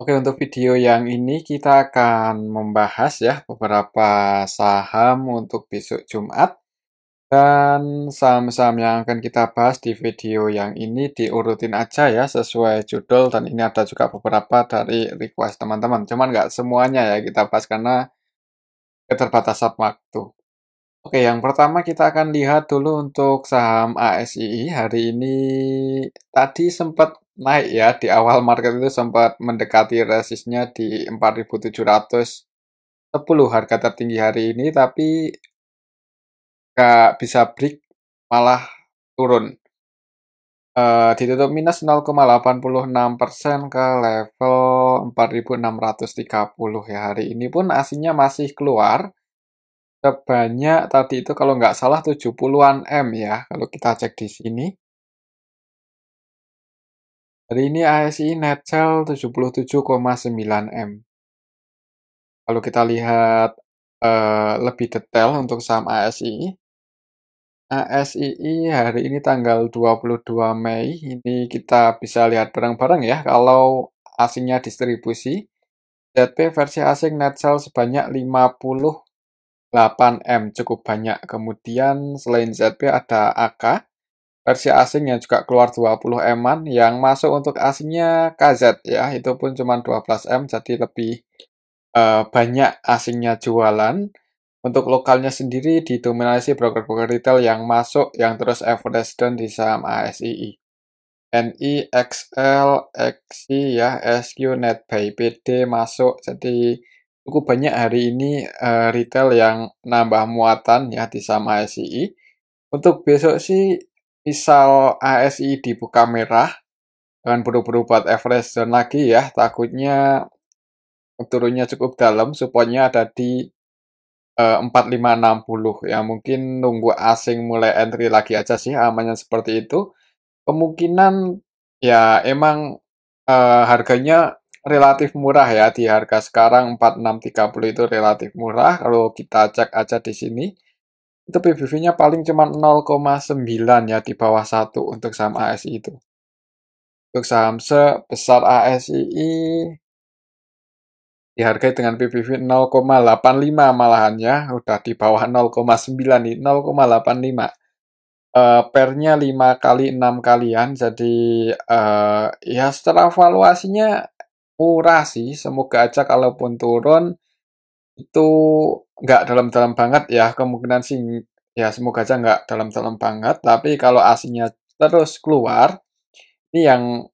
Oke, untuk video yang ini kita akan membahas ya beberapa saham untuk besok Jumat dan saham-saham yang akan kita bahas di video yang ini diurutin aja ya sesuai judul dan ini ada juga beberapa dari request teman-teman. Cuman nggak semuanya ya kita bahas karena keterbatasan waktu. Oke, yang pertama kita akan lihat dulu untuk saham ASII. Hari ini tadi sempat naik ya, di awal market itu sempat mendekati resistnya di 4.710 harga tertinggi hari ini, tapi nggak bisa break, malah turun. Ditutup minus 0,86% ke level 4.630 ya. Hari ini pun aslinya masih keluar sebanyak tadi itu kalau nggak salah 70-an M ya, kalau kita cek di sini. Hari ini ASI net sell 77,9 M. Kalau kita lihat lebih detail untuk saham ASI. ASII hari ini tanggal 22 Mei, ini kita bisa lihat bareng-bareng ya, kalau asingnya distribusi. ZP versi asing net sell sebanyak 58 M, cukup banyak. Kemudian selain ZP ada AK, versi asing yang juga keluar 20 M-an, yang masuk untuk asingnya KZ ya, itu pun cuma 12 M, jadi lebih banyak asingnya jualan. Untuk lokalnya sendiri didominasi broker-broker retail yang masuk, yang terus average down di saham ASII. NI, XL, XI ya, SQ, NetBuy, PD masuk, jadi cukup banyak hari ini retail yang nambah muatan ya di saham ASII. Untuk besok sih, misal ASI dibuka merah, jangan buru-buru buat average down lagi ya, takutnya turunnya cukup dalam, supportnya ada di 4560 ya, mungkin nunggu asing mulai entry lagi aja sih, amannya seperti itu. Kemungkinan ya emang harganya relatif murah ya, di harga sekarang 4630 itu relatif murah. Kalau kita cek aja di sini, itu PBV-nya paling cuma 0,9 ya, di bawah 1 untuk saham ASI itu. Untuk saham sebesar ASII dihargai dengan PBV 0,85 malahan ya, udah di bawah 0,9 nih, 0,85. Pernya 5 kali 6 kalian, jadi ya secara valuasinya murah sih, semoga aja kalaupun turun itu nggak dalam-dalam banget ya, kemungkinan sih ya semoga aja nggak dalam-dalam banget, tapi kalau aslinya terus keluar, ini yang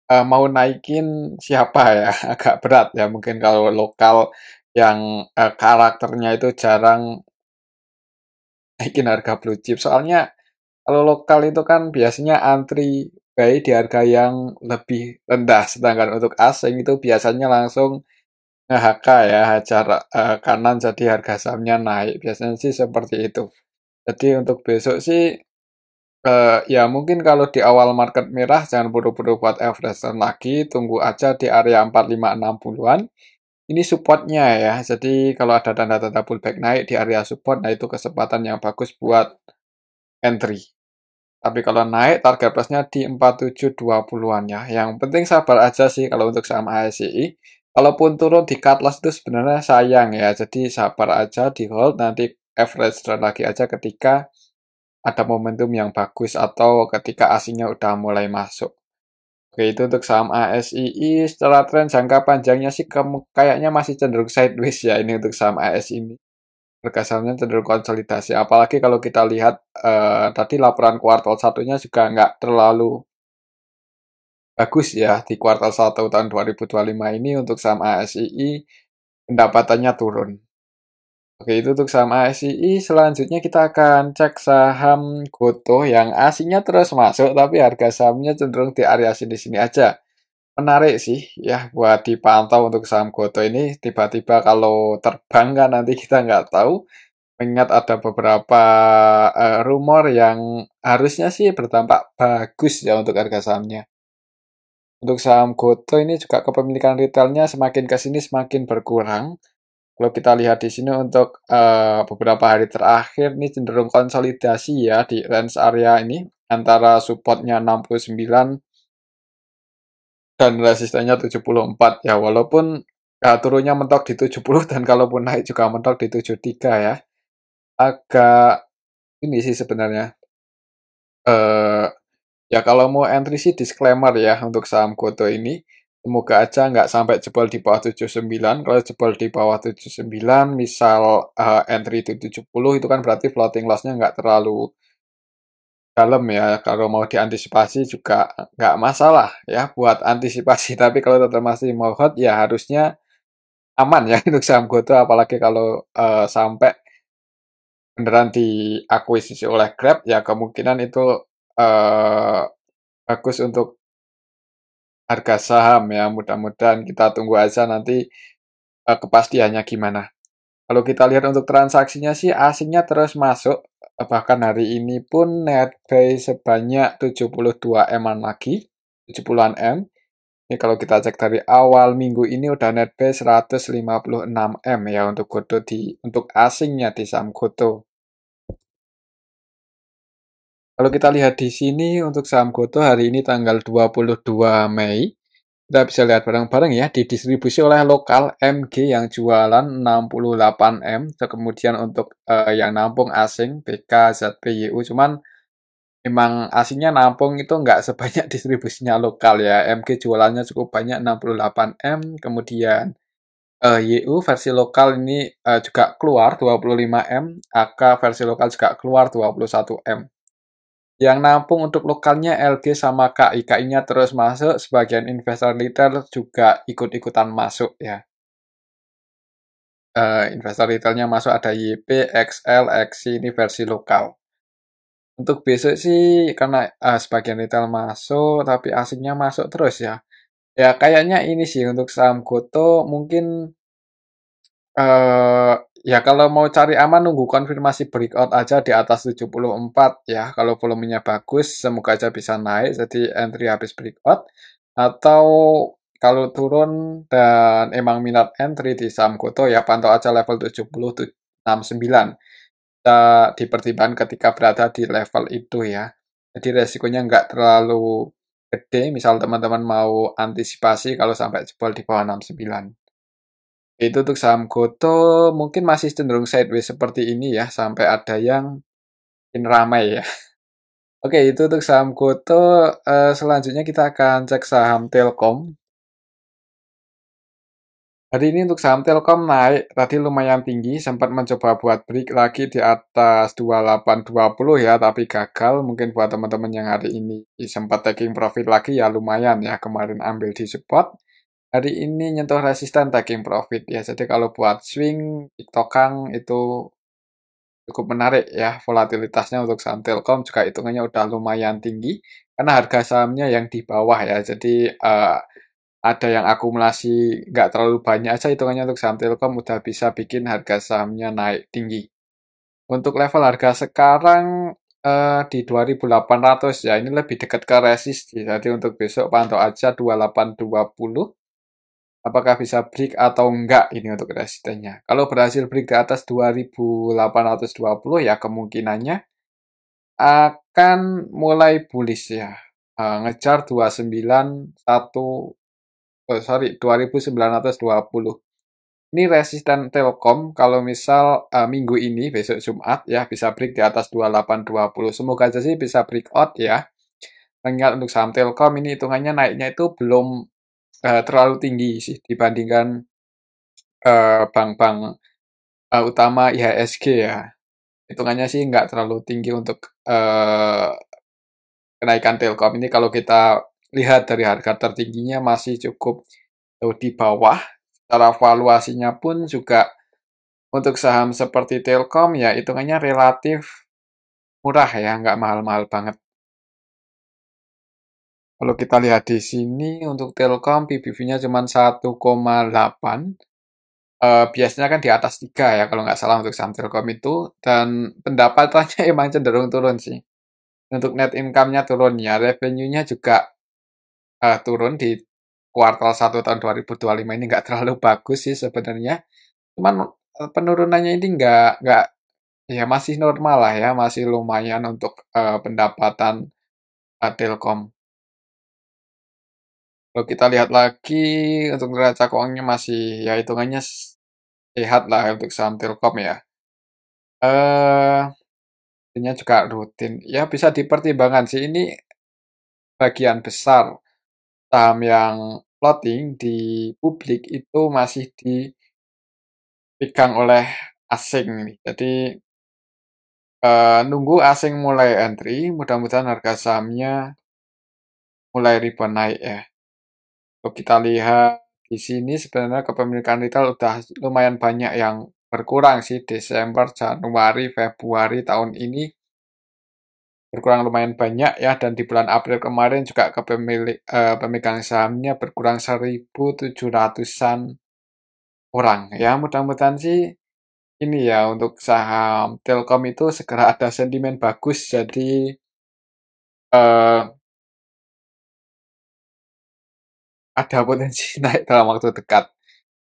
mau naikin siapa ya? Agak berat ya mungkin kalau lokal yang karakternya itu jarang naikin harga blue chip. Soalnya kalau lokal itu kan biasanya antri baik di harga yang lebih rendah, sedangkan untuk asing itu biasanya langsung nge-HK ya, hajar kanan jadi harga sahamnya naik. Biasanya sih seperti itu. Jadi untuk besok sih ya mungkin kalau di awal market merah jangan buru-buru buat average turn lagi, tunggu aja di area 4560-an. Ini supportnya ya, jadi kalau ada tanda-tanda pullback naik di area support, nah itu kesempatan yang bagus buat entry. Tapi kalau naik target plus-nya di 4720-an ya. Yang penting sabar aja sih kalau untuk saham ASI. Kalaupun turun di cut loss itu sebenarnya sayang ya. Jadi sabar aja di hold, nanti average down lagi aja ketika ada momentum yang bagus atau ketika asingnya udah mulai masuk. Oke, itu untuk saham ASII. Setelah tren jangka panjangnya sih kayaknya masih cenderung sideways ya ini untuk saham ASI ini. Harga sahamnya cenderung konsolidasi. Apalagi kalau kita lihat tadi laporan kuartal satunya juga nggak terlalu bagus ya di kuartal 1 tahun 2025 ini untuk saham ASII pendapatannya turun. Oke, itu untuk saham ASII. Selanjutnya kita akan cek saham Gotoh yang aslinya terus masuk tapi harga sahamnya cenderung di area sini-sini aja. Menarik sih ya buat dipantau untuk saham Gotoh ini. Tiba-tiba kalau terbang kan nanti kita nggak tahu. Mengingat ada beberapa rumor yang harusnya sih berdampak bagus ya untuk harga sahamnya. Untuk saham Gotoh ini juga kepemilikan retailnya semakin ke sini semakin berkurang. Kalau kita lihat di sini untuk beberapa hari terakhir ini cenderung konsolidasi ya di range area ini antara supportnya 69 dan resistennya 74 ya, walaupun turunnya mentok di 70 dan kalaupun naik juga mentok di 73 ya. Agak ini sih sebenarnya. Eh Ya kalau mau entry sih disclaimer ya untuk saham Goto ini. Semoga aja nggak sampai jebol di bawah 79. Kalau jebol di bawah 79, misal entry itu 70, itu kan berarti floating loss-nya nggak terlalu dalam ya. Kalau mau diantisipasi juga nggak masalah ya buat antisipasi. Tapi kalau tetap masih mau hot ya harusnya aman ya untuk saham Goto. Apalagi kalau sampai beneran diakuisisi oleh Grab ya kemungkinan itu eh, bagus untuk harga saham ya. Mudah-mudahan kita tunggu aja nanti kepastiannya gimana. Kalau kita lihat untuk transaksinya sih asingnya terus masuk. Bahkan hari ini pun netbuy sebanyak 72 M-an lagi. 70-an M. Ini kalau kita cek dari awal minggu ini udah netbuy 156 M ya untuk Goto untuk asingnya di saham Goto. Kalau kita lihat di sini untuk saham Goto hari ini tanggal 22 Mei, kita bisa lihat bareng-bareng ya, didistribusi oleh lokal MG yang jualan 68 M, kemudian untuk yang nampung asing BK, ZPYU, cuman memang asingnya nampung itu nggak sebanyak distribusinya lokal ya. MG jualannya cukup banyak 68 M, kemudian YU versi lokal ini juga keluar 25 M, AK versi lokal juga keluar 21 M. Yang nampung untuk lokalnya LG sama KI. KI-nya terus masuk, sebagian investor retail juga ikut-ikutan masuk ya. Investor retailnya masuk ada YP, XL, XI, ini versi lokal. Untuk besok sih karena sebagian retail masuk, tapi asingnya masuk terus ya. Ya kayaknya ini sih untuk saham Goto mungkin eh ya kalau mau cari aman nunggu konfirmasi breakout aja di atas 74 ya. Kalau volumenya bagus, semoga aja bisa naik jadi entry habis breakout. Atau kalau turun dan emang minat entry di saham Goto ya pantau aja level 70,69. Kita dipertimbangkan ketika berada di level itu ya. Jadi resikonya nggak terlalu gede, misal teman-teman mau antisipasi kalau sampai jebol di bawah 69. Itu untuk saham Goto mungkin masih cenderung sideways seperti ini ya, sampai ada yang makin ramai ya. Oke, itu untuk saham Goto. Selanjutnya kita akan cek saham Telkom. Hari ini untuk saham Telkom naik, tadi lumayan tinggi, sempat mencoba buat break lagi di atas 2820 ya, tapi gagal. Mungkin buat teman-teman yang hari ini sempat taking profit lagi ya lumayan ya, kemarin ambil di support. Hari ini nyentuh resisten taking profit ya. Jadi kalau buat swing, tiktokan itu cukup menarik ya. Volatilitasnya untuk saham Telkom juga hitungannya udah lumayan tinggi. Karena harga sahamnya yang di bawah ya. Jadi ada yang akumulasi nggak terlalu banyak aja hitungannya untuk saham Telkom udah bisa bikin harga sahamnya naik tinggi. Untuk level harga sekarang di 2800 ya. Ini lebih dekat ke resist. Jadi untuk besok pantau aja 2820. Apakah bisa break atau enggak ini untuk resistennya. Kalau berhasil break ke atas 2820 ya kemungkinannya akan mulai bullish ya. Ngejar 291 sorry 2920. Ini resisten Telkom kalau misal minggu ini besok Jumat ya bisa break di atas 2820. Semoga aja sih bisa breakout ya. Mengingat untuk saham Telkom ini hitungannya naiknya itu belum terlalu tinggi sih dibandingkan bank-bank utama IHSG ya. Hitungannya sih nggak terlalu tinggi untuk kenaikan Telkom ini kalau kita lihat dari harga tertingginya masih cukup jauh di bawah. Secara valuasinya pun juga untuk saham seperti Telkom ya hitungannya relatif murah ya, nggak mahal-mahal banget. Kalau kita lihat di sini untuk Telkom PBV-nya cuma 1,8. Biasanya kan di atas 3 ya kalau nggak salah untuk saham Telkom itu, dan pendapatannya emang cenderung turun sih. Untuk net income-nya turun ya, revenue-nya juga turun di kuartal 1 tahun 2025 ini nggak terlalu bagus sih sebenarnya. Cuman penurunannya ini nggak ya masih normal lah ya, masih lumayan untuk pendapatan Telkom. Kalau kita lihat lagi untuk neraca keuangannya masih ya hitungannya sehat lah untuk saham Telkom ya. Ini juga rutin. Ya bisa dipertimbangkan sih ini bagian besar saham yang floating di publik itu masih dipegang oleh asing nih. Jadi nunggu asing mulai entry, mudah-mudahan harga sahamnya mulai rebound naik ya. Kalau kita lihat di sini sebenarnya kepemilikan retail udah lumayan banyak yang berkurang sih Desember, Januari, Februari tahun ini berkurang lumayan banyak ya dan di bulan April kemarin juga pemegang sahamnya berkurang 1.700-an orang. Ya mudah-mudahan sih ini ya untuk saham Telkom itu segera ada sentimen bagus jadi eh, ada potensi naik dalam waktu dekat.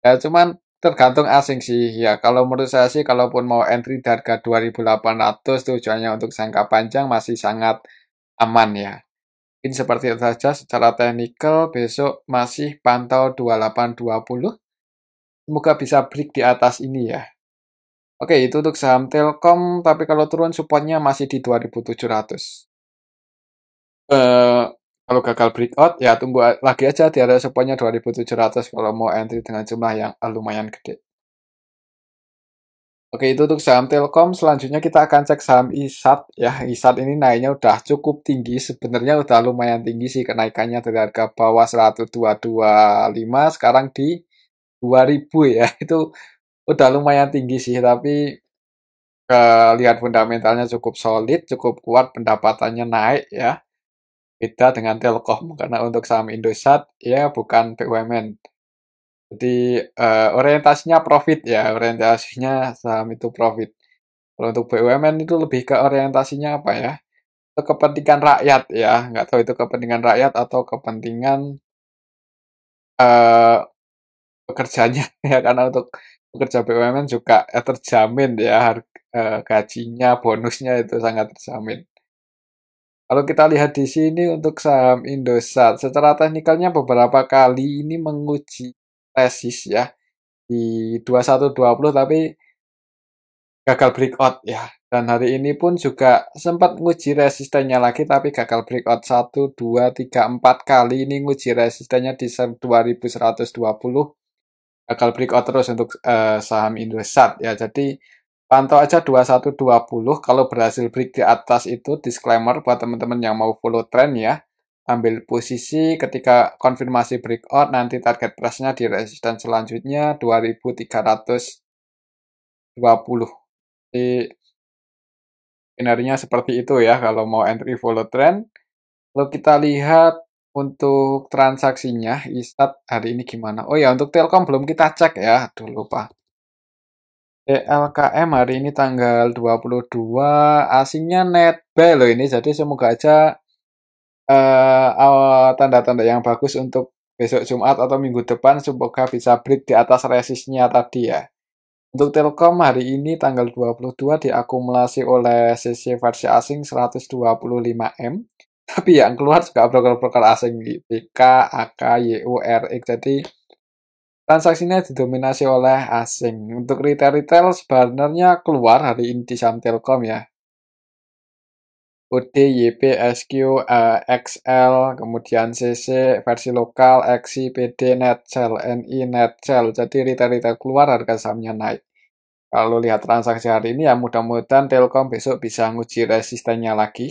Ya cuman tergantung asing sih. Ya kalau menurut saya sih kalaupun mau entry di harga 2.800 tujuannya untuk jangka panjang masih sangat aman ya. Mungkin seperti itu saja secara teknikal besok masih pantau 2820. Semoga bisa break di atas ini ya. Oke, itu untuk saham Telkom, tapi kalau turun supportnya masih di 2700. Eh, kalau gagal breakout ya tunggu lagi aja di area supportnya 2700 kalau mau entry dengan jumlah yang lumayan gede. Oke, itu untuk saham Telkom. Selanjutnya kita akan cek saham ISAT ya. ISAT ini naiknya udah cukup tinggi. Sebenarnya udah lumayan tinggi sih kenaikannya dari harga bawah 1.225 sekarang di 2000 ya. Itu udah lumayan tinggi sih, tapi lihat fundamentalnya cukup solid, cukup kuat, pendapatannya naik ya. Beda dengan Telkom karena untuk saham Indosat ya bukan BUMN. Jadi orientasinya profit ya, orientasinya saham itu profit. Kalau untuk BUMN itu lebih ke orientasinya apa ya? Itu kepentingan rakyat ya, nggak tahu itu kepentingan rakyat atau kepentingan eh, pekerjanya ya, karena untuk pekerja BUMN juga terjamin ya, gajinya, bonusnya itu sangat terjamin. Kalau kita lihat di sini untuk saham Indosat, secara teknikalnya beberapa kali ini menguji resist ya di 2120 tapi gagal breakout ya. Dan hari ini pun juga sempat nguji resistennya lagi tapi gagal breakout 1, 2, 3, 4 kali ini nguji resistennya di 2120 gagal breakout terus untuk saham Indosat ya. Jadi pantau aja 2120 kalau berhasil break di atas itu disclaimer buat teman-teman yang mau follow trend ya. Ambil posisi ketika konfirmasi breakout nanti target price-nya di resisten selanjutnya 2320. Jadi skenario seperti itu ya kalau mau entry follow trend. Kalau kita lihat untuk transaksinya, ISAT hari ini gimana? Oh ya, untuk Telkom belum kita cek ya. Aduh, lupa. TLKM hari ini tanggal 22, asingnya netbuy loh ini. Jadi semoga aja tanda-tanda yang bagus untuk besok Jumat atau minggu depan semoga bisa break di atas resistnya tadi ya. Untuk Telkom hari ini tanggal 22 diakumulasi oleh CC versi asing 125M. Tapi yang keluar juga broker-broker asing di BK, AK, YU, RX. Jadi transaksinya didominasi oleh asing. Untuk retail-retail sebenarnya keluar hari ini di saham Telkom ya. OD, YP, SQ, XL, kemudian CC, versi lokal, XI, PD, Netcell, NI, Netcell. Jadi retail-retail keluar harga sahamnya naik. Kalau lihat transaksi hari ini ya mudah-mudahan Telkom besok bisa nguji resistennya lagi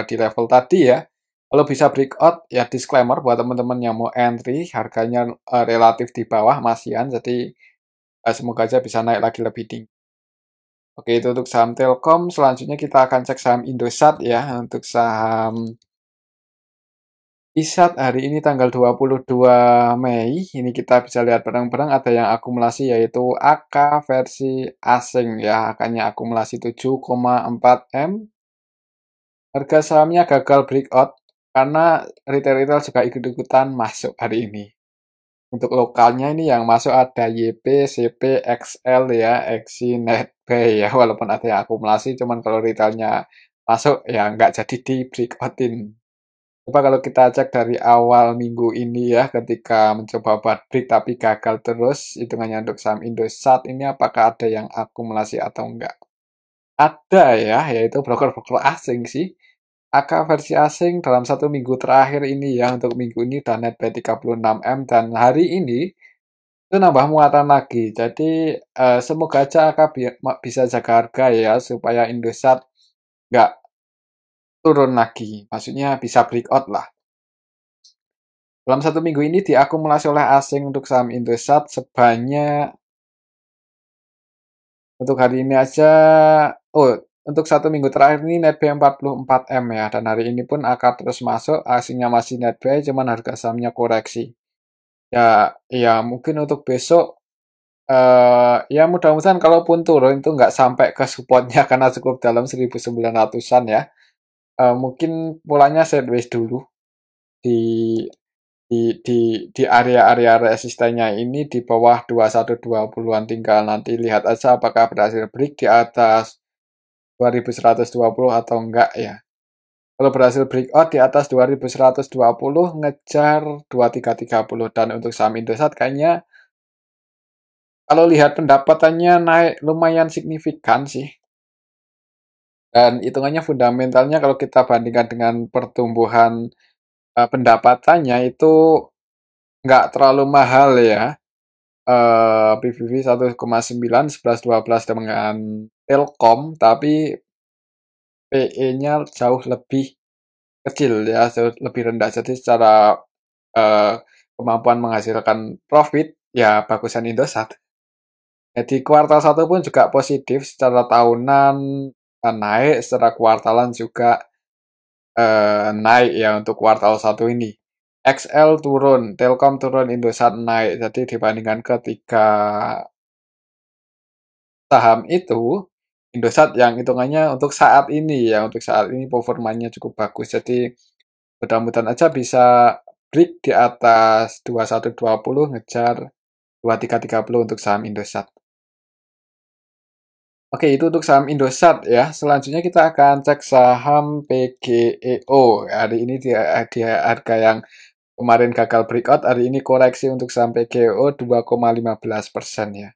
di level tadi ya. Kalau bisa breakout ya disclaimer buat teman-teman yang mau entry harganya relatif di bawah masihan jadi semoga aja bisa naik lagi lebih tinggi. Oke itu untuk saham Telkom. Selanjutnya kita akan cek saham Indosat ya. Untuk saham ISAT hari ini tanggal 22 Mei, ini kita bisa lihat barang-barang ada yang akumulasi yaitu AK versi asing ya, akannya akumulasi 7,4 M. Harga sahamnya gagal breakout karena retail-retail juga ikut-ikutan masuk hari ini. Untuk lokalnya ini yang masuk ada YP, CP, XL ya, XI, NetBay ya, walaupun ada yang akumulasi, cuman kalau retailnya masuk ya nggak jadi di breakoutin. Coba kalau kita cek dari awal minggu ini ya, ketika mencoba buat break tapi gagal terus, hitungannya untuk saham Indosat ini apakah ada yang akumulasi atau enggak? Ada ya, yaitu broker-broker asing sih. AK versi asing dalam 1 minggu terakhir ini ya, untuk minggu ini udah net buy 36M dan hari ini itu nambah muatan lagi. Jadi semoga aja AK bisa jaga harga ya, supaya Indosat nggak turun lagi. Maksudnya bisa breakout lah. Dalam 1 minggu ini diakumulasi oleh asing untuk saham Indosat sebanyak, untuk hari ini aja, oh, untuk 1 minggu terakhir ini net buy 44M ya, dan hari ini pun akan terus masuk, asingnya masih net buy, cuman harga sahamnya koreksi. Ya, ya mungkin untuk besok, ya mudah-mudahan kalaupun turun itu nggak sampai ke supportnya karena cukup dalam 1900-an ya. Mungkin polanya sideways dulu di di area-area resistennya ini di bawah 2120-an, tinggal nanti lihat aja apakah berhasil break di atas 2120 atau enggak ya. Kalau berhasil breakout di atas 2120, ngejar 2330, dan untuk saham Indosat kayaknya kalau lihat pendapatannya naik lumayan signifikan sih. Dan hitungannya fundamentalnya kalau kita bandingkan dengan pertumbuhan pendapatannya itu nggak terlalu mahal ya. PBB 1,9, 11, 12 dengan Telkom, tapi PE-nya jauh lebih kecil ya, jauh lebih rendah. Jadi secara eh, kemampuan menghasilkan profit, ya bagusan Indosat. Jadi kuartal 1 pun juga positif, secara tahunan naik, secara kuartalan juga naik ya untuk kuartal 1 ini. XL turun, Telkom turun, Indosat naik. Jadi dibandingkan ketiga saham itu, Indosat yang hitungannya untuk saat ini ya, untuk saat ini performanya cukup bagus. Jadi mudah-mudahan aja bisa break di atas 2120, ngejar 2330 untuk saham Indosat. Oke, itu untuk saham Indosat ya. Selanjutnya kita akan cek saham PGEO. Hari ini dia harga yang kemarin gagal breakout, hari ini koreksi untuk saham PGEO 2,15% ya.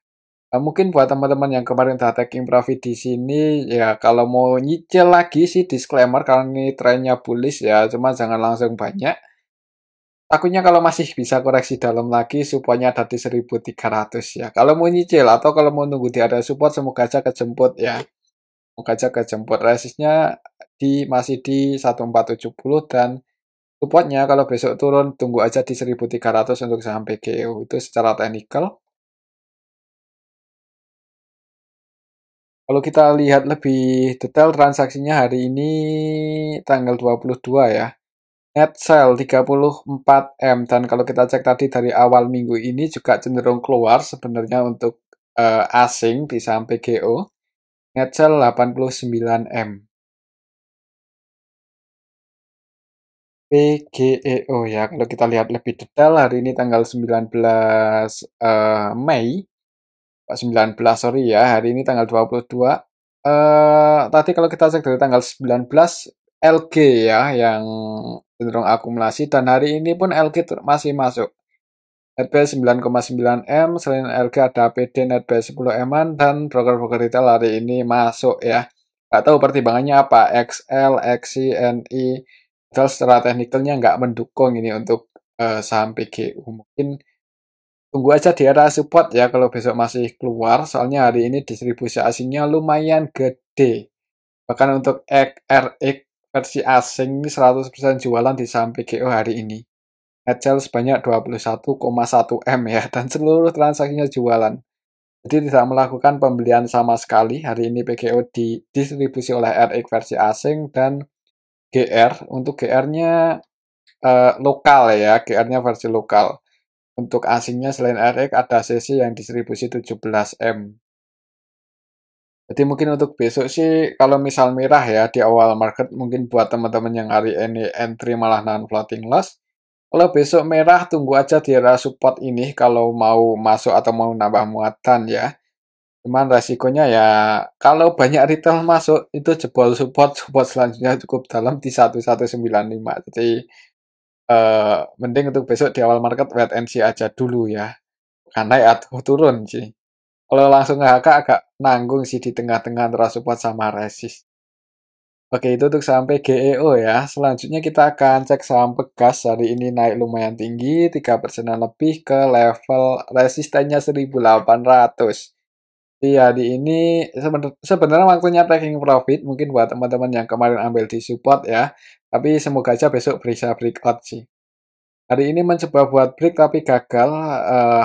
Mungkin buat teman-teman yang kemarin udah taking profit di sini, ya kalau mau nyicil lagi sih disclaimer karena ini trennya bullish ya, cuma jangan langsung banyak. Takutnya kalau masih bisa koreksi dalam lagi, supportnya ada di 1300 ya. Kalau mau nyicil atau kalau mau nunggu di ada support, semoga aja kejemput ya. Semoga aja kejemput. Resistnya masih di 1470, dan supportnya kalau besok turun, tunggu aja di 1300 untuk saham PGEO. Itu secara teknikal. Kalau kita lihat lebih detail transaksinya hari ini tanggal 22 ya. Net sell 34M, dan kalau kita cek tadi dari awal minggu ini juga cenderung keluar sebenarnya untuk asing di saham PGO. Net sell 89M. PGEO ya, kalau kita lihat lebih detail hari ini tanggal 19 Mei, 19 sorry ya, hari ini tanggal 22. Tadi kalau kita cek dari tanggal 19, LG ya yang cenderung akumulasi, dan hari ini pun LG masih masuk. Net buy 9,9M, selain LG ada APD net buy 10M-an, dan broker-broker retail hari ini masuk ya. Nggak tahu pertimbangannya apa, XL, XI, NI, padahal secara teknikalnya nggak mendukung ini untuk saham PGU. Mungkin tunggu aja di area support ya kalau besok masih keluar, soalnya hari ini distribusi asingnya lumayan gede. Bahkan untuk RX versi asing ini 100% jualan di saham PGO hari ini. Net sell sebanyak 21,1M ya, dan seluruh transaksinya jualan. Jadi tidak melakukan pembelian sama sekali. Hari ini PGO didistribusi oleh RX versi asing dan GR. Untuk GR-nya lokal ya, GR-nya versi lokal. Untuk asingnya selain RX ada CC yang distribusi 17M. Jadi mungkin untuk besok sih kalau misal merah ya di awal market, mungkin buat teman-teman yang hari ini entry malah non floating loss. Kalau besok merah, tunggu aja di area support ini kalau mau masuk atau mau nambah muatan ya. Cuman resikonya ya kalau banyak retail masuk itu jebol support selanjutnya cukup dalam di 1195. Jadi mending untuk besok di awal market wait and see aja dulu ya. Bukan naik atau turun sih. Kalau langsung nge-HK agak nanggung sih di tengah-tengah antara support sama resist. Oke, itu untuk saham PGEO ya. Selanjutnya kita akan cek saham Pegas. Hari ini naik lumayan tinggi, 3% lebih ke level resistennya 1800. Di hari ini sebenarnya waktunya taking profit mungkin buat teman-teman yang kemarin ambil di support ya. Tapi semoga aja besok bisa breakout sih. Hari ini mencoba buat break tapi gagal.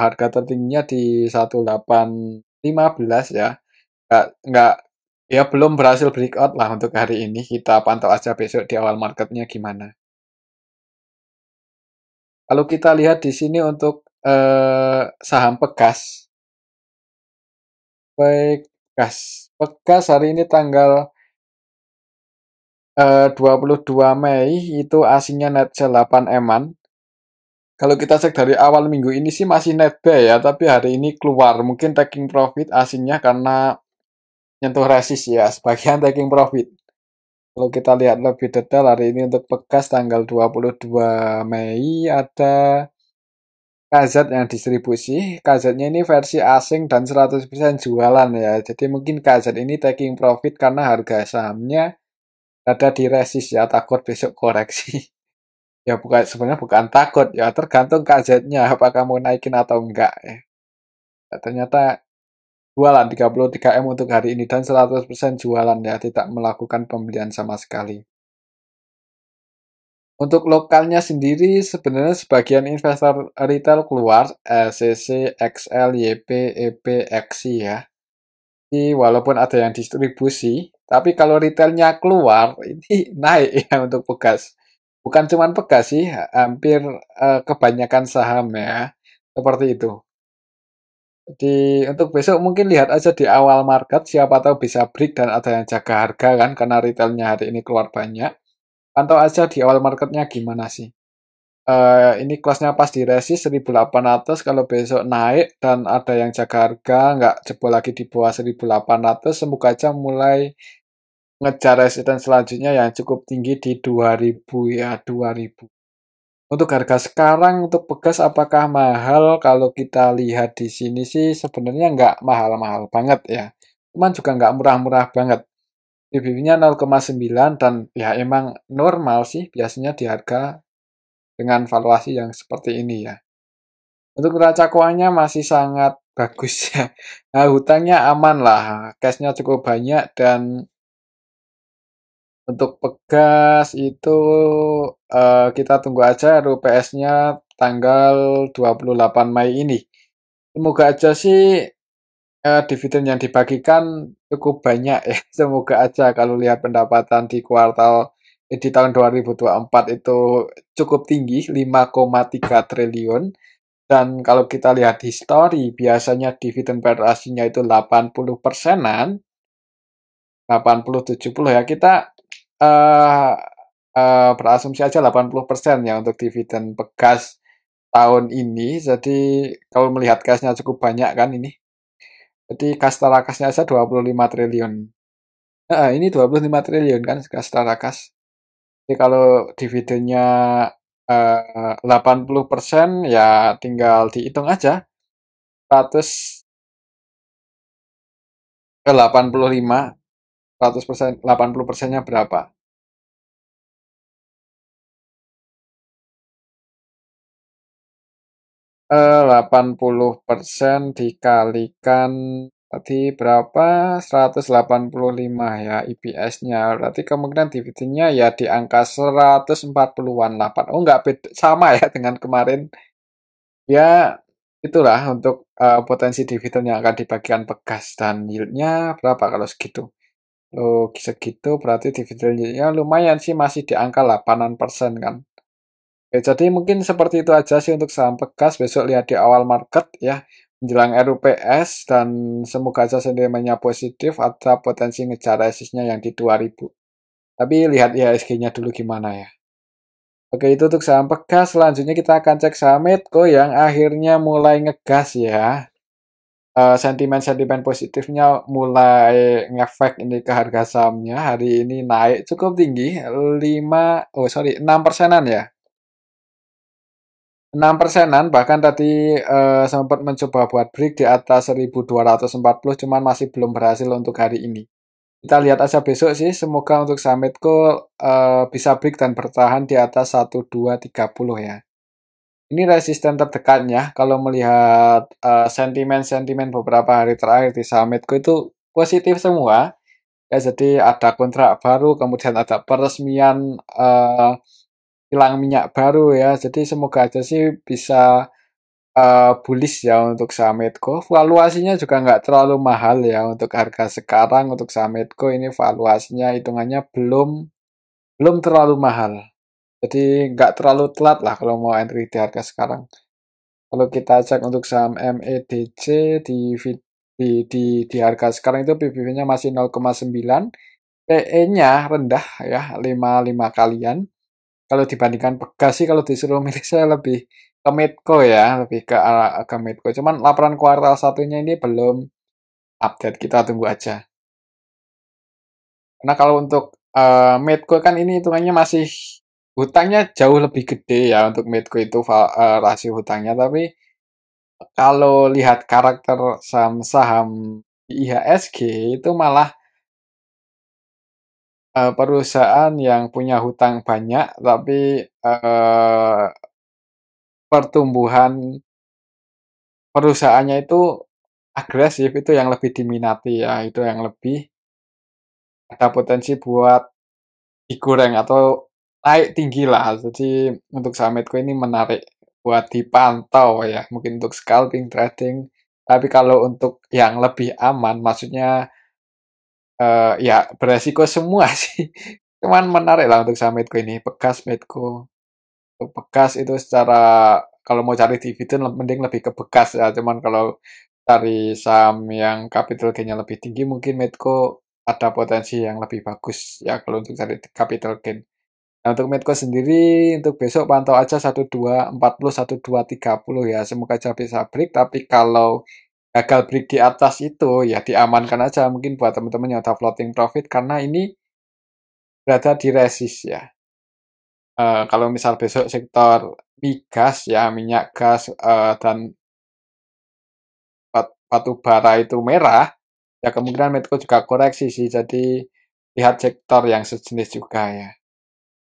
Harga tertingginya di 1815 ya. Nggak, ya belum berhasil breakout lah untuk hari ini. Kita pantau aja besok di awal marketnya gimana. Kalau kita lihat di sini untuk saham Pegas. Pegas. Pegas hari ini tanggal 22 Mei itu asingnya net sell 8 eman. Kalau kita cek dari awal minggu ini sih masih net buy ya, tapi hari ini keluar. Mungkin taking profit asingnya karena nyentuh resist ya, sebagian taking profit. Kalau kita lihat lebih detail hari ini untuk Pegas tanggal 22 Mei ada KZ yang distribusi. KZ-nya ini versi asing dan 100% jualan ya. Jadi mungkin KZ ini taking profit karena harga sahamnya ada di resist ya, takut besok koreksi. Ya bukan, sebenarnya bukan takut ya, tergantung KZ-nya apakah mau naikin atau enggak ya. Ya, ternyata jualan 33 M untuk hari ini dan 100% jualan ya, tidak melakukan pembelian sama sekali. Untuk lokalnya sendiri sebenarnya sebagian investor retail keluar SCC, XL, YP, EP, XI ya. Jadi walaupun ada yang distribusi, tapi kalau retailnya keluar ini naik ya untuk Pegas. Bukan cuma Pegas sih, hampir kebanyakan saham ya. Seperti itu. Jadi untuk besok mungkin lihat aja di awal market, siapa tahu bisa break dan ada yang jaga harga kan, karena retailnya hari ini keluar banyak. Pantau aja di awal marketnya gimana sih. Ini kelasnya pas di resist 1800, kalau besok naik dan ada yang jaga harga, nggak jebol lagi di bawah 1800, semoga aja mulai ngejar resisten selanjutnya yang cukup tinggi di 2000 ya, 2000. Untuk harga sekarang untuk Pegas apakah mahal? Kalau kita lihat di sini sih sebenarnya nggak mahal-mahal banget ya. Cuman juga nggak murah-murah banget. PBB-nya 0,9 dan ya emang normal sih biasanya di harga dengan valuasi yang seperti ini ya. Untuk neraca keuangannya masih sangat bagus ya. Nah, hutangnya aman lah, cashnya cukup banyak dan untuk Pegas itu kita tunggu aja RUPS-nya tanggal 28 Mei ini. Semoga aja sih dividen yang dibagikan cukup banyak ya. Semoga aja kalau lihat pendapatan di di tahun 2024 itu cukup tinggi, 5,3 triliun. Dan kalau kita lihat histori, biasanya dividen valuasinya itu 80 persenan, 80-70 ya. Kita eh berasumsi aja 80% ya untuk dividen Pegas tahun ini. Jadi kalau melihat kasnya cukup banyak kan ini. Jadi kas tarakasnya aja 25 triliun. Nah, ini 25 triliun kan kas tarakas. Jadi kalau dividennya 80% ya tinggal dihitung aja. 100 ke 85, 100%, 80%-nya berapa? 80% dikalikan tadi berapa? 185 ya IPS-nya. Berarti kemungkinan dividennya ya di angka 140-an 8. Oh, nggak beda, sama ya dengan kemarin. Ya, itulah untuk potensi dividen yang akan dibagikan Pegas dan yield-nya berapa kalau segitu. Kalau segitu berarti dividen yield-nya lumayan sih, masih di angka 8% kan. Oke, jadi mungkin seperti itu aja sih untuk saham Pegas. Besok lihat di awal market ya, menjelang RUPS dan semoga aja sentimennya positif, ada potensi ngejar resistnya yang di 2000. Tapi lihat IHSG-nya dulu gimana ya. Oke, itu untuk saham Pegas. Selanjutnya kita akan cek saham Medco yang akhirnya mulai ngegas ya. sentimen-sentimen positifnya mulai ngefek ini ke harga sahamnya. Hari ini naik cukup tinggi, 6 persenan ya. 6 persenan, bahkan tadi sempat mencoba buat break di atas 1240, cuman masih belum berhasil untuk hari ini. Kita lihat aja besok sih, semoga untuk summitku bisa break dan bertahan di atas 1230 ya. Ini resisten terdekatnya kalau melihat sentimen-sentimen beberapa hari terakhir di summitku itu positif semua. Ya, jadi ada kontrak baru, kemudian ada peresmian kilang minyak baru ya. Jadi semoga aja sih bisa bullish ya untuk saham Medco. Valuasinya juga nggak terlalu mahal ya untuk harga sekarang untuk saham Medco ini valuasinya hitungannya belum belum terlalu mahal. Jadi nggak terlalu telat lah kalau mau entry di harga sekarang. Kalau kita cek untuk saham MEDC di harga sekarang itu PBB-nya masih 0,9, PE-nya rendah ya 55 kalian. Kalau dibandingkan Pegas sih kalau disuruh milih saya lebih ke Medco ya, lebih ke Medco. Cuman laporan kuartal satunya ini belum update, kita tunggu aja. Karena kalau untuk Medco kan ini hitungannya masih hutangnya jauh lebih gede ya untuk Medco itu rasio hutangnya, tapi kalau lihat karakter saham-saham IHSG itu malah perusahaan yang punya hutang banyak tapi pertumbuhan perusahaannya itu agresif, itu yang lebih diminati ya, itu yang lebih ada potensi buat digoreng atau naik tinggi lah. Jadi untuk saham Medco ini menarik buat dipantau ya, mungkin untuk scalping, trading. Tapi kalau untuk yang lebih aman, maksudnya ya beresiko semua sih. Cuman menarik lah untuk saham Medco ini, Pegas Medco. Untuk Bekas itu secara kalau mau cari dividen mending lebih ke Bekas ya. Cuman kalau cari saham yang capital gain-nya lebih tinggi mungkin Medco ada potensi yang lebih bagus ya kalau untuk cari capital gain. Nah, untuk Medco sendiri untuk besok pantau aja 1240 1230 ya. Semoga aja bisa break, tapi kalau gagal break di atas itu ya diamankan aja mungkin buat teman-teman yang udah floating profit karena ini berada di resist ya. Kalau misal besok sektor migas ya, minyak gas dan batu bara itu merah, ya kemungkinan Medco juga koreksi sih. Jadi lihat sektor yang sejenis juga ya.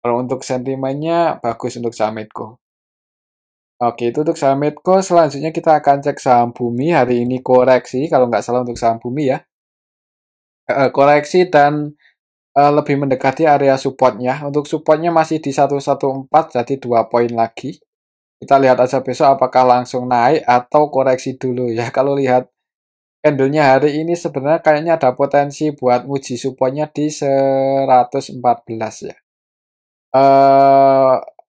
Kalau untuk sentimennya bagus untuk saham Medco. Oke, itu untuk saham Medco. Selanjutnya kita akan cek saham Bumi. Hari ini koreksi, kalau nggak salah untuk saham Bumi ya. Koreksi dan lebih mendekati area supportnya. Untuk supportnya masih di 114, jadi 2 poin lagi. Kita lihat aja besok apakah langsung naik atau koreksi dulu ya. Kalau lihat candlenya hari ini sebenarnya kayaknya ada potensi buat uji supportnya di 114 ya.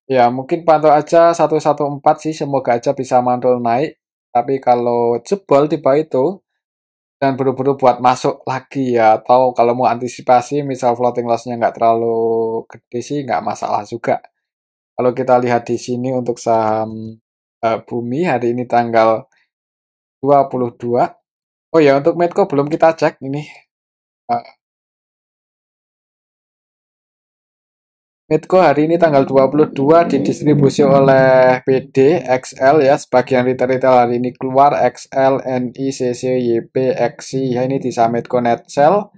Ya mungkin pantau aja 114 sih, semoga aja bisa mantul naik. Tapi kalau jebol di bawah itu dan buru-buru buat masuk lagi ya, atau kalau mau antisipasi misal floating loss-nya nggak terlalu gede sih nggak masalah juga. Kalau kita lihat di sini untuk saham Bumi hari ini tanggal 22. Oh ya, untuk Medco belum kita cek ini. Eh, Medco hari ini tanggal 22 didistribusi oleh PD, XL ya. Sebagian retail-retail hari ini keluar XL, NI, CC, YP, XI. Ya ini di saham Medco Net Sell.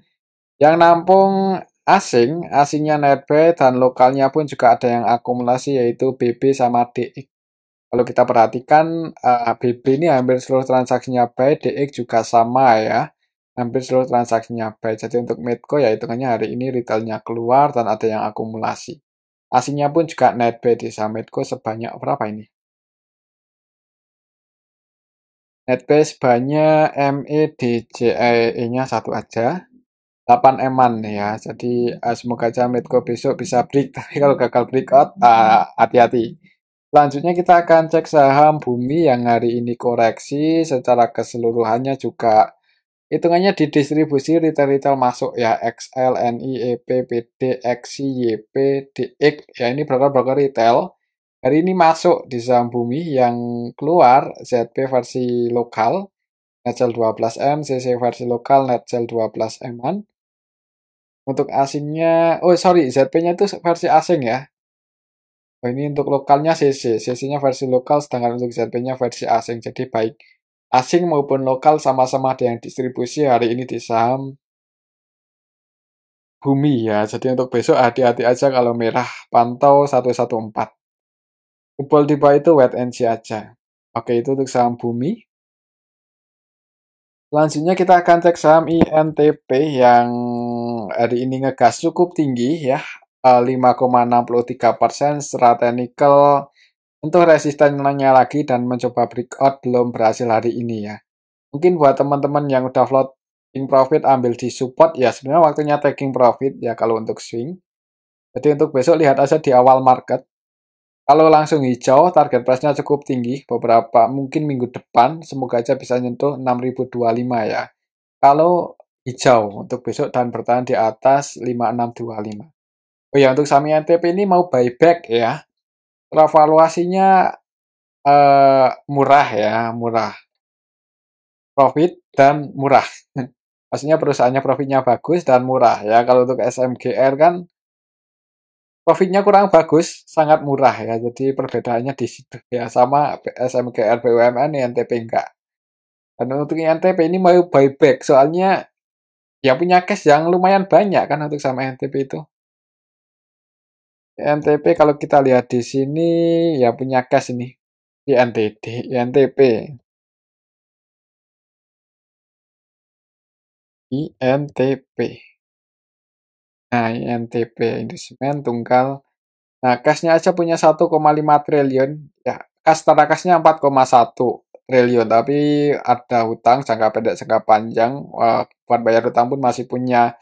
Yang nampung asingnya netbuy dan lokalnya pun juga ada yang akumulasi yaitu BB sama DX. Kalau kita perhatikan BB ini hampir seluruh transaksinya buy, DX juga sama ya. Hampir seluruh transaksinya buy. Jadi untuk Medco ya hitungannya hari ini retailnya keluar dan ada yang akumulasi. Asingnya pun juga netbuy di saham Medco sebanyak berapa ini? Netbuy sebanyak MEDJE-nya satu aja. 8 eman ya. Jadi semoga aja Medco besok bisa break. Tapi kalau gagal breakout, hati-hati. Selanjutnya kita akan cek saham Bumi yang hari ini koreksi secara keseluruhannya juga hitungannya di distribusi retail-retail masuk ya XL, NI, EP, PD, XI, YP, DX ya ini broker-broker retail. Hari ini masuk di saham Bumi yang keluar ZP versi lokal Netcel 12M, CC versi lokal Netcel 12M-an. Untuk asingnya, oh sorry, ZP-nya itu versi asing ya. Oh, ini untuk lokalnya CC, CC-nya versi lokal, sedangkan untuk ZP-nya versi asing. Jadi baik asing maupun lokal sama-sama ada yang distribusi hari ini di saham Bumi ya. Jadi untuk besok hati-hati aja kalau merah, pantau 114. Jebol di bawah itu wait and see aja. Oke, itu untuk saham Bumi. Selanjutnya kita akan cek saham INTP yang hari ini ngegas cukup tinggi ya. 5,63% secara teknikal untuk resistennya lagi dan mencoba breakout belum berhasil hari ini ya. Mungkin buat teman-teman yang udah floating profit ambil di support ya sebenarnya waktunya taking profit ya kalau untuk swing. Jadi untuk besok lihat aja di awal market. Kalau langsung hijau, target price-nya cukup tinggi. Beberapa mungkin minggu depan, semoga aja bisa nyentuh 6.025 ya. Kalau hijau untuk besok dan bertahan di atas 5625. Oh ya, untuk saham INTP ini mau buyback ya. Valuasinya murah ya, murah. Profit dan murah. Maksudnya perusahaannya profitnya bagus dan murah ya. Kalau untuk SMGR kan profitnya kurang bagus, sangat murah ya. Jadi perbedaannya di situ ya. Sama SMGR BUMN, INTP enggak. Dan untuk INTP ini mau buyback, soalnya ya punya cash yang lumayan banyak kan untuk sama INTP itu. INTP kalau kita lihat di sini ya punya cash ini. INTD, INTP, INTP. Nah, INTP, Investment Tunggal. Nah, cashnya aja punya 1,5 triliun. Ya, secara cashnya 4,1 triliun. Tapi ada hutang jangka pendek, jangka panjang. Buat bayar hutang pun masih punya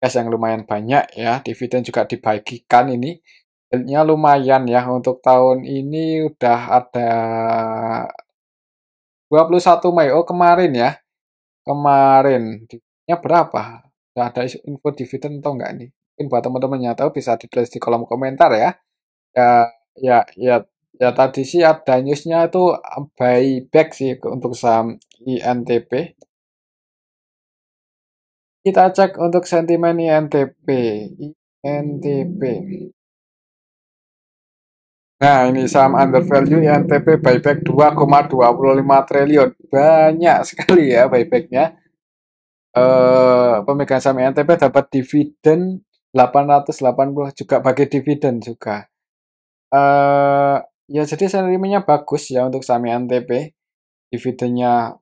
cash yang lumayan banyak ya. Dividen juga dibagikan ini. Yieldnya lumayan ya. Untuk tahun ini udah ada 21 Mei. Oh, kemarin ya. Kemarin. Dividennya berapa? Udah ada info dividen atau enggak nih? Mungkin buat teman-teman yang tahu bisa ditulis di kolom komentar ya. Ya, ya, ya, ya tadi sih ada newsnya itu buyback sih untuk saham INTP. Kita cek untuk sentimen INTP. INTP. Nah, ini saham under value INTP buyback 2,25 triliun. Banyak sekali ya buybacknya. Pemegang saham INTP dapat dividen 880 juga bagi dividen juga. Ya jadi sentimennya bagus ya untuk saham INTP. Dividennya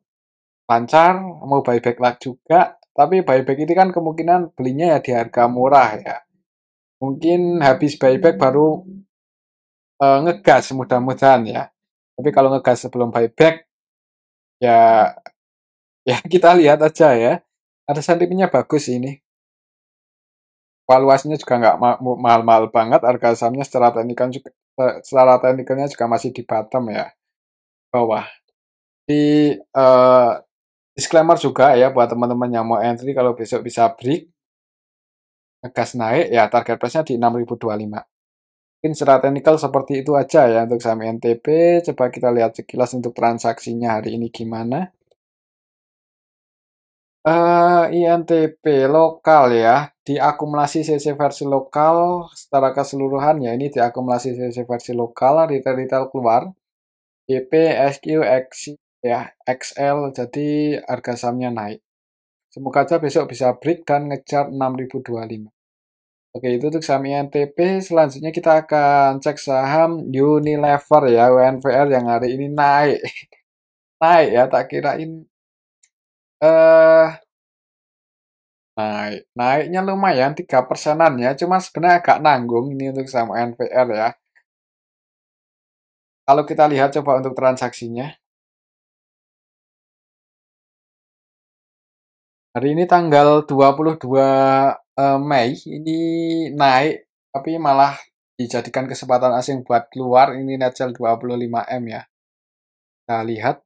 lancar, mau buyback lah juga. Tapi buyback ini kan kemungkinan belinya ya di harga murah ya. Mungkin habis buyback baru ngegas mudah-mudahan ya. Tapi kalau ngegas sebelum buyback ya ya kita lihat aja ya. Ada sentimennya bagus ini. Valuasinya juga nggak mahal-mahal banget. Harga sahamnya secara teknikalnya juga masih di bottom ya, bawah. Di disclaimer juga ya buat teman-teman yang mau entry kalau besok bisa break ngegas naik ya target price-nya di 6.025. Mungkin secara teknikal seperti itu aja ya untuk saham NTP. Coba kita lihat sekilas untuk transaksinya hari ini gimana. INTP lokal ya, diakumulasi CC versi lokal secara keseluruhan ya ini diakumulasi CC versi lokal retail keluar YP, SQ, XI ya, XL jadi harga sahamnya naik. Semoga aja besok bisa break dan ngejar 6.025. Oke, itu untuk saham INTP. Selanjutnya kita akan cek saham Unilever ya, UNVR yang hari ini naik. Naik ya, tak kirain eh naik. Naiknya lumayan 3%-an ya, cuma sebenarnya agak nanggung ini untuk saham UNVR ya. Kalau kita lihat coba untuk transaksinya. Hari ini tanggal 22 Mei ini naik tapi malah dijadikan kesempatan asing buat keluar ini Netcel 25M ya. Kita lihat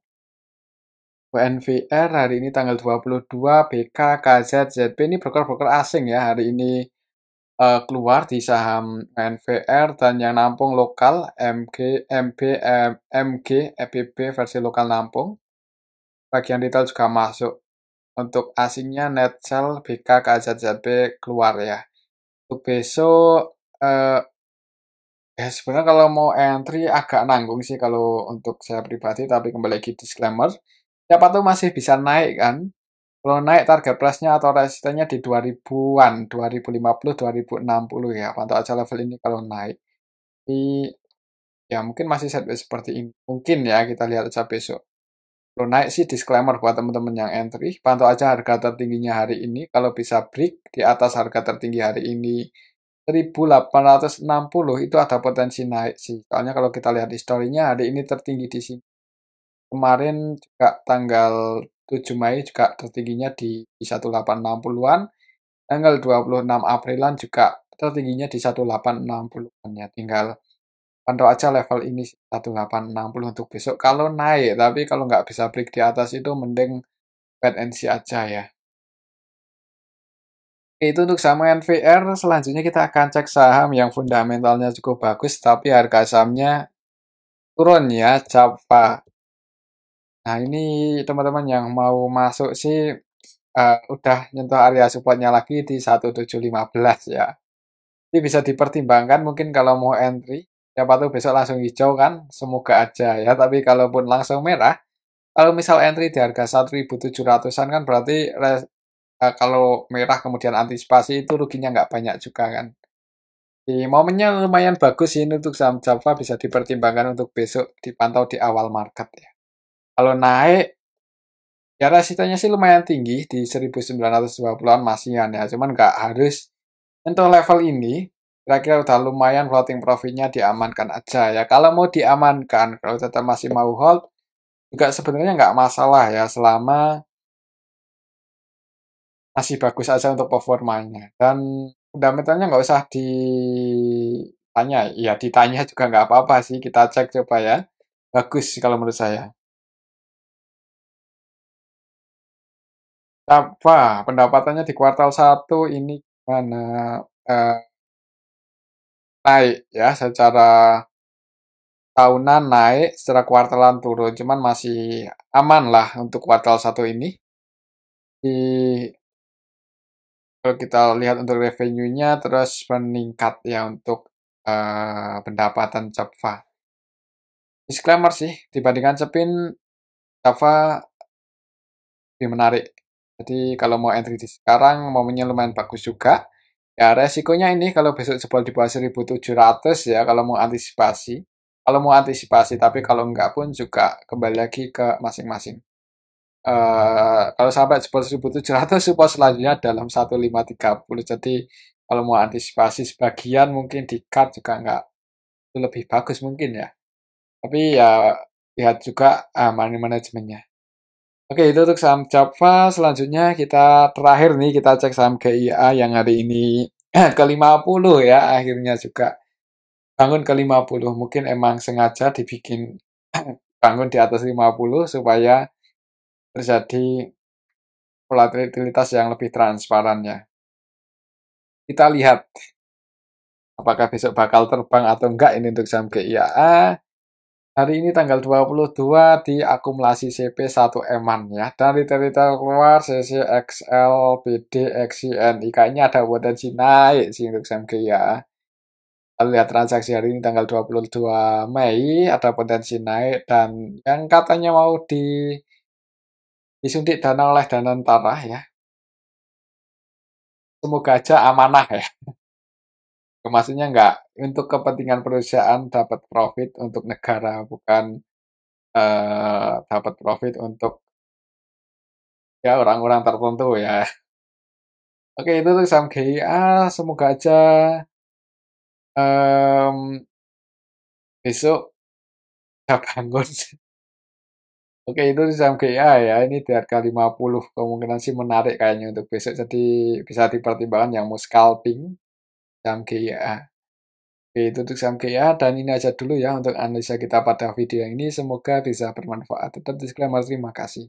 UNVR hari ini tanggal 22, BK, KZ, ZP ini broker-broker asing ya hari ini keluar di saham UNVR dan yang nampung lokal MG, MB, MG, EPB versi lokal nampung. bagian retail juga masuk. Untuk asingnya Netcell, BK, KZZB keluar ya. Untuk besok, ya sebenarnya kalau mau entry agak nanggung sih kalau untuk saya pribadi, tapi kembali lagi disclaimer, siapa tuh masih bisa naik kan. Kalau naik target price-nya atau resistennya di 2000-an, 2050, 2060 ya. Pantau aja level ini kalau naik. Tapi ya mungkin masih sideways seperti ini. Mungkin ya kita lihat aja besok. Kalau naik sih disclaimer buat teman-teman yang entry, pantau aja harga tertingginya hari ini. Kalau bisa break di atas harga tertinggi hari ini 1860 itu ada potensi naik sih. Soalnya kalau kita lihat historinya hari ini tertinggi di sini. Kemarin juga tanggal 7 Mei juga tertingginya di 1860-an. Tanggal 26 Aprilan juga tertingginya di 1860-an ya. Tinggal pantau aja level ini 1860 untuk besok kalau naik. Tapi kalau nggak bisa break di atas itu mending wait and see aja ya. Oke, itu untuk saham NVR. Selanjutnya kita akan cek saham yang fundamentalnya cukup bagus tapi harga sahamnya turun ya, Java. Nah, ini teman-teman yang mau masuk sih udah nyentuh area supportnya lagi di 1715 ya. Ini bisa dipertimbangkan mungkin kalau mau entry. Siapa tahu besok langsung hijau kan, semoga aja ya. Tapi kalaupun langsung merah, kalau misal entry di harga 1700-an kan berarti kalau merah kemudian antisipasi itu ruginya nggak banyak juga kan. Di momennya lumayan bagus sih ini untuk saham Java bisa dipertimbangkan untuk besok dipantau di awal market ya. Kalau naik, ya resistenya sih lumayan tinggi di 1920-an masihan ya. Cuman nggak harus untuk level ini. Kira-kira udah lumayan floating profitnya diamankan aja ya. Kalau mau diamankan, kalau tetap masih mau hold, juga sebenarnya nggak masalah ya selama masih bagus aja untuk performanya. Dan fundamentalnya nggak usah ditanya, ya ditanya juga nggak apa-apa sih. Kita cek coba ya. Bagus sih kalau menurut saya. Apa pendapatannya di kuartal satu ini gimana? Eh, Naik ya secara tahunan naik, secara kuartalan turun. Cuman masih aman lah untuk kuartal satu ini. Di Kalau kita lihat untuk revenue-nya terus meningkat ya untuk pendapatan Java. Disclaimer sih, dibandingkan Cepin, Java lebih menarik. Jadi kalau mau entry di sekarang, momennya lumayan bagus juga. Ya resikonya ini kalau besok jebol di bawah 1700 ya kalau mau antisipasi. Kalau mau antisipasi, tapi kalau enggak pun juga kembali lagi ke masing-masing. Kalau sampai jebol 1700 support selanjutnya dalam 1530. Jadi kalau mau antisipasi sebagian mungkin di cut juga enggak itu lebih bagus mungkin ya. Tapi ya lihat juga money manajemennya. Oke, itu untuk saham Java. Selanjutnya kita terakhir nih kita cek saham GIA yang hari ini ke-50 ya akhirnya juga bangun ke-50. Mungkin emang sengaja dibikin bangun di atas 50 supaya terjadi volatilitas yang lebih transparan ya. Kita lihat apakah besok bakal terbang atau enggak ini untuk saham GIA. Hari ini tanggal 22 di akumulasi CP 1 eman ya. Dan retail-retail keluar CC, XL, BD, XCNI. Kayaknya ada potensi naik sih untuk saham GIA. Kita lihat transaksi hari ini tanggal 22 Mei ada potensi naik dan yang katanya mau disuntik dana oleh Danantara ya. Semoga aja amanah ya. Maksudnya nggak untuk kepentingan perusahaan dapat profit untuk negara, bukan dapat profit untuk ya orang-orang tertentu ya. Oke, itu tuh saham GIA. Semoga aja besok bisa bangun. Oke, itu tuh saham GIA ya. Ini di harga 50. Kemungkinan sih menarik kayaknya untuk besok. Jadi bisa dipertimbangkan yang mau scalping saham GIA. Oke, itu untuk saham GIA. Dan ini aja dulu ya untuk analisa kita pada video ini. Semoga bisa bermanfaat. Tetap disclaimer, terima kasih.